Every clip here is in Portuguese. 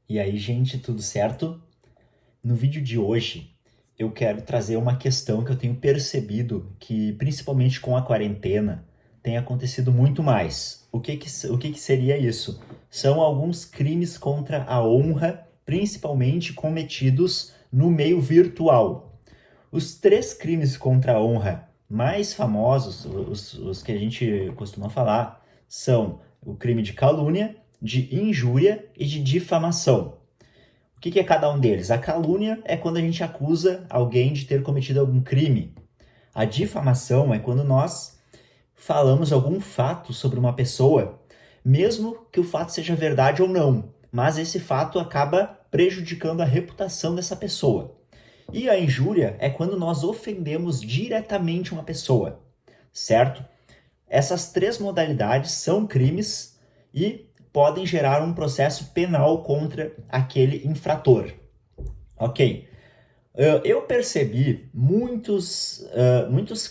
E aí, gente, tudo certo? No vídeo de hoje, eu quero trazer uma questão que eu tenho percebido que, principalmente com a quarentena, tem acontecido muito mais. O que que seria isso? São alguns crimes contra a honra, principalmente cometidos no meio virtual. Os três crimes contra a honra mais famosos, os que a gente costuma falar, são o crime de calúnia, de injúria e de difamação. O que é cada um deles? A calúnia é quando a gente acusa alguém de ter cometido algum crime. A difamação é quando nós falamos algum fato sobre uma pessoa, mesmo que o fato seja verdade ou não, mas esse fato acaba prejudicando a reputação dessa pessoa. E a injúria é quando nós ofendemos diretamente uma pessoa, certo? Essas três modalidades são crimes e podem gerar um processo penal contra aquele infrator. Ok. Eu percebi muitos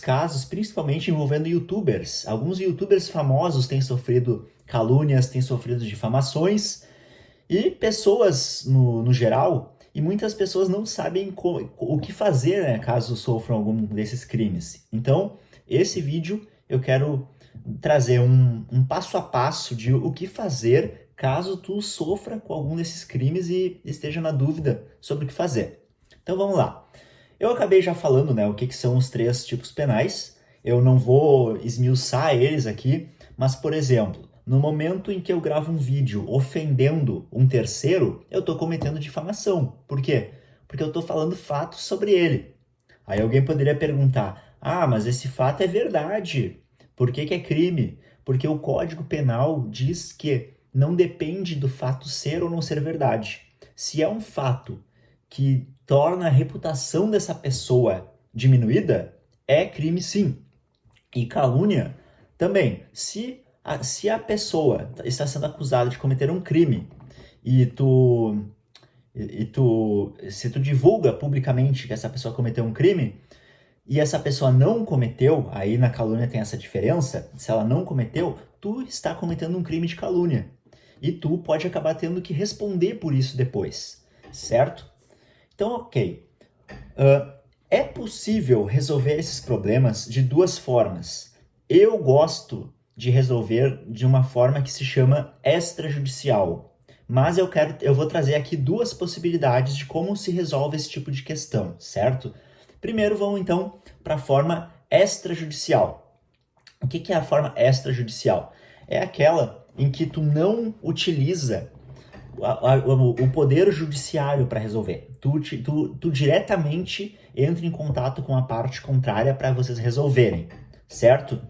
casos, principalmente envolvendo youtubers. Alguns youtubers famosos têm sofrido calúnias, têm sofrido difamações, e pessoas no geral, e muitas pessoas não sabem o que fazer, né, caso sofram algum desses crimes. Então, esse vídeo eu quero trazer um passo a passo de o que fazer caso tu sofra com algum desses crimes e esteja na dúvida sobre o que fazer. Então vamos lá. Eu acabei já falando, né, o que são os três tipos penais. Eu não vou esmiuçar eles aqui, mas, por exemplo, no momento em que eu gravo um vídeo ofendendo um terceiro, eu estou cometendo difamação. Por quê? Porque eu estou falando fatos sobre ele. Aí alguém poderia perguntar: ah, mas esse fato é verdade. Por que é crime? Porque o Código Penal diz que não depende do fato ser ou não ser verdade. Se é um fato que torna a reputação dessa pessoa diminuída, é crime sim. E calúnia também. Se a pessoa está sendo acusada de cometer um crime e se tu divulga publicamente que essa pessoa cometeu um crime e essa pessoa não cometeu, aí na calúnia tem essa diferença, se ela não cometeu, tu está cometendo um crime de calúnia. E tu pode acabar tendo que responder por isso depois, certo? Então, ok. É possível resolver esses problemas de duas formas. Eu gosto de resolver de uma forma que se chama extrajudicial. Mas eu vou trazer aqui duas possibilidades de como se resolve esse tipo de questão, certo? Primeiro vamos então para a forma extrajudicial. O que é a forma extrajudicial? É aquela em que tu não utiliza o poder judiciário para resolver. Tu diretamente entra em contato com a parte contrária para vocês resolverem, certo?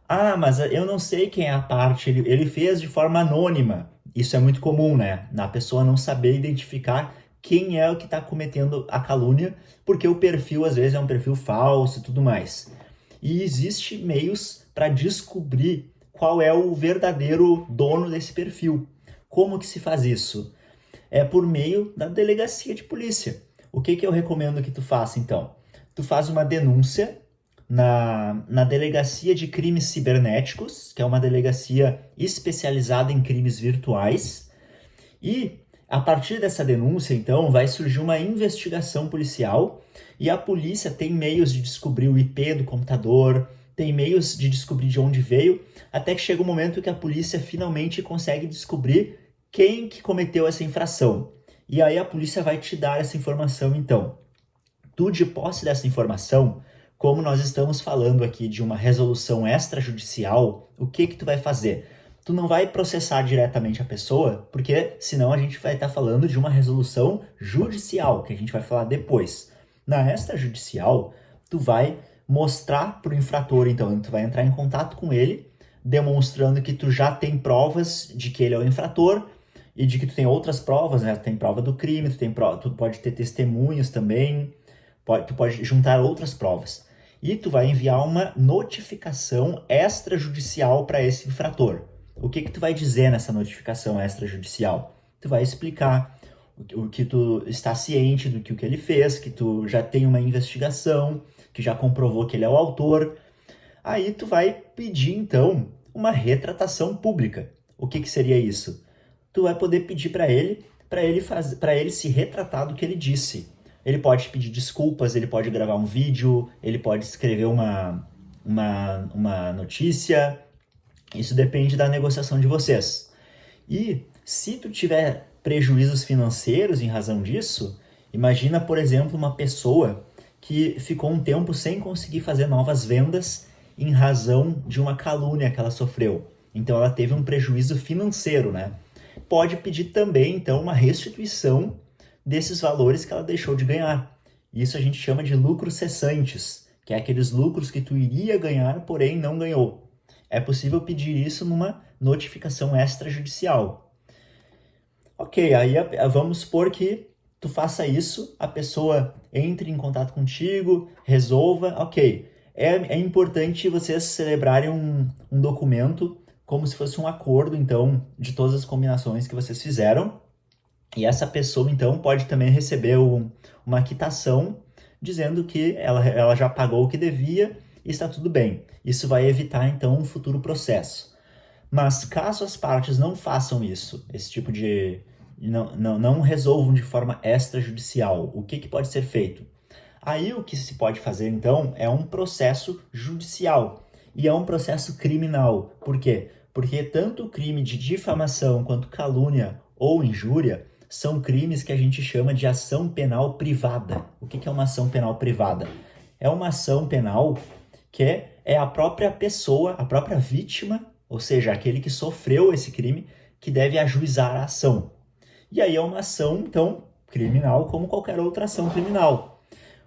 Ah, mas eu não sei quem é a parte, ele fez de forma anônima. Isso é muito comum, né? A pessoa não saber identificar quem é o que está cometendo a calúnia, porque o perfil às vezes é um perfil falso e tudo mais. E existe meios para descobrir qual é o verdadeiro dono desse perfil. Como que se faz isso? É por meio da delegacia de polícia. O que eu recomendo que tu faça, então? Tu faz uma denúncia na Delegacia de Crimes Cibernéticos, que é uma delegacia especializada em crimes virtuais, e a partir dessa denúncia, então, vai surgir uma investigação policial e a polícia tem meios de descobrir o IP do computador, tem meios de descobrir de onde veio, até que chega o momento que a polícia finalmente consegue descobrir quem que cometeu essa infração. E aí a polícia vai te dar essa informação, então. Tu, de posse dessa informação, como nós estamos falando aqui de uma resolução extrajudicial, o que tu vai fazer? Tu não vai processar diretamente a pessoa, porque senão a gente vai estar falando de uma resolução judicial, que a gente vai falar depois. Na extrajudicial, tu vai mostrar para o infrator, então, tu vai entrar em contato com ele, demonstrando que tu já tem provas de que ele é o infrator e de que tu tem outras provas, né? Tu tem prova do crime, tu pode ter testemunhos também, tu pode juntar outras provas. E tu vai enviar uma notificação extrajudicial para esse infrator. O que tu vai dizer nessa notificação extrajudicial? Tu vai explicar o que tu está ciente do que o que ele fez, que tu já tem uma investigação, que já comprovou que ele é o autor. Aí tu vai pedir, então, uma retratação pública. O que seria isso? Tu vai poder pedir para ele para ele se retratar do que ele disse. Ele pode pedir desculpas, ele pode gravar um vídeo, ele pode escrever uma notícia. Isso depende da negociação de vocês. E se tu tiver prejuízos financeiros em razão disso, imagina, por exemplo, uma pessoa que ficou um tempo sem conseguir fazer novas vendas em razão de uma calúnia que ela sofreu. Então ela teve um prejuízo financeiro, né? Pode pedir também, então, uma restituição desses valores que ela deixou de ganhar. Isso a gente chama de lucros cessantes, que é aqueles lucros que tu iria ganhar, porém não ganhou. É possível pedir isso numa notificação extrajudicial. Ok, aí vamos supor que tu faça isso, a pessoa entre em contato contigo, resolva, ok. É importante vocês celebrarem um documento como se fosse um acordo, então, de todas as combinações que vocês fizeram. E essa pessoa, então, pode também receber uma quitação dizendo que ela já pagou o que devia e está tudo bem. Isso vai evitar, então, um futuro processo. Mas caso as partes não façam isso, esse tipo de... não resolvam de forma extrajudicial, o que pode ser feito? Aí o que se pode fazer, então, é um processo judicial. E é um processo criminal. Por quê? Porque tanto o crime de difamação quanto calúnia ou injúria são crimes que a gente chama de ação penal privada. O que é uma ação penal privada? É uma ação penal que é a própria pessoa, a própria vítima, ou seja, aquele que sofreu esse crime, que deve ajuizar a ação. E aí é uma ação, então, criminal como qualquer outra ação criminal.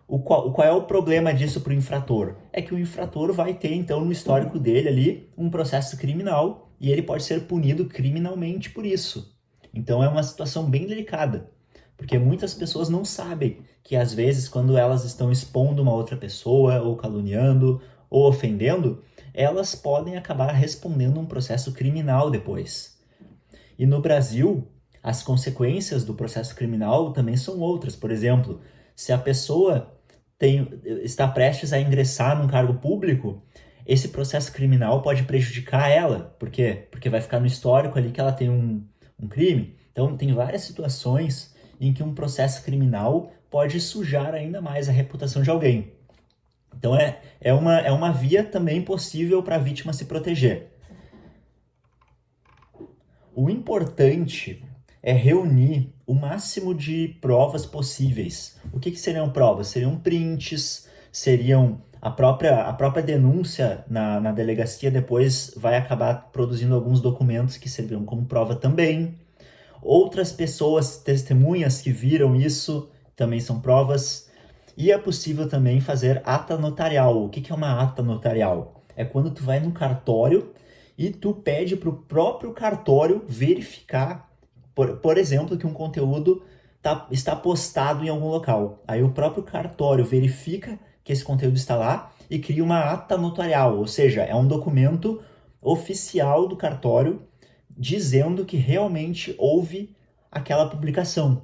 Qual é o problema disso para o infrator? É que o infrator vai ter, então, no histórico dele ali, um processo criminal e ele pode ser punido criminalmente por isso. Então é uma situação bem delicada, porque muitas pessoas não sabem que, às vezes, quando elas estão expondo uma outra pessoa, ou caluniando, ou ofendendo, elas podem acabar respondendo um processo criminal depois. E no Brasil, as consequências do processo criminal também são outras. Por exemplo, se a pessoa está prestes a ingressar num cargo público, esse processo criminal pode prejudicar ela. Por quê? Porque vai ficar no histórico ali que ela tem um crime. Então, tem várias situações em que um processo criminal pode sujar ainda mais a reputação de alguém. Então, é uma via também possível para a vítima se proteger. O importante é reunir o máximo de provas possíveis. O que seriam provas? Seriam prints, seriam a própria denúncia na delegacia depois vai acabar produzindo alguns documentos que servirão como prova também. Outras pessoas, testemunhas que viram isso, também são provas. E é possível também fazer ata notarial. O que é uma ata notarial? É quando tu vai no cartório e tu pede para o próprio cartório verificar, por exemplo, que um conteúdo está postado em algum local. Aí o próprio cartório verifica que esse conteúdo está lá e cria uma ata notarial, ou seja, é um documento oficial do cartório dizendo que realmente houve aquela publicação.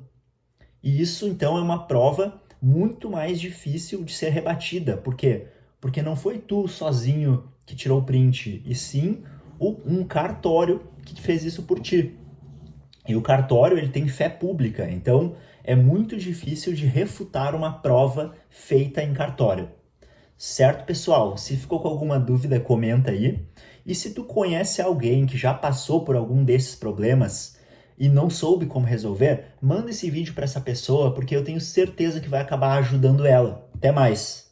E isso, então, é uma prova muito mais difícil de ser rebatida. Por quê? Porque não foi tu sozinho que tirou o print, e sim um cartório que fez isso por ti. E o cartório, ele tem fé pública, então é muito difícil de refutar uma prova feita em cartório. Certo, pessoal? Se ficou com alguma dúvida, comenta aí. E se tu conhece alguém que já passou por algum desses problemas e não soube como resolver, manda esse vídeo para essa pessoa, porque eu tenho certeza que vai acabar ajudando ela. Até mais!